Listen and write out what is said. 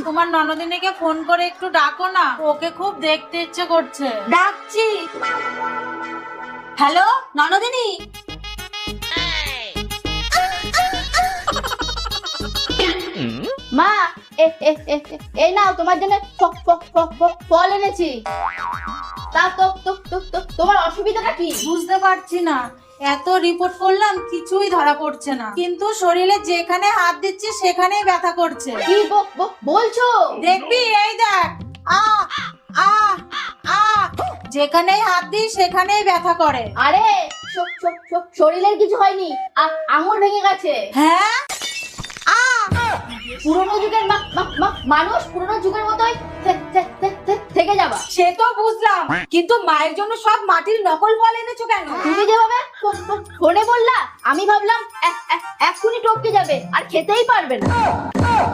তোমার ননদিনীকে ফোন করে একটু ডাকো না, ওকে খুব দেখতে ইচ্ছে করছে। ডাকছি। হ্যালো ননদিনী। মা এই নাও তোমার জন্য ফল এনেছি। তা তোমার অসুবিধাটা কি? বুঝতে পারছি না, এত রিপোর্ট করলাম কিছুই ধরা পড়ছে না, কিন্তু শরীরে যেখানে হাত দিচ্ছি সেখানেই ব্যথা করছে। কি বলছো? দেখবি, এই দেখ। আ আ আ যেখানেই হাত দিই সেখানেই ব্যথা করে। আরে শরীরের কিছু হয়নি, আঙুল ভেঙে গেছে। হ্যাঁ, পুরোনো যুগের মানুষ পুরোনো যুগের মতোই থেকে যাবা। সে তো বুঝলাম, কিন্তু মায়ের জন্য সব মাটির নকল ফল এনেছো কেন? তুমি যেভাবে ফোনে বললা, আমি ভাবলাম এক্ষুনি টপকে যাবে আর খেতেই পারবে না।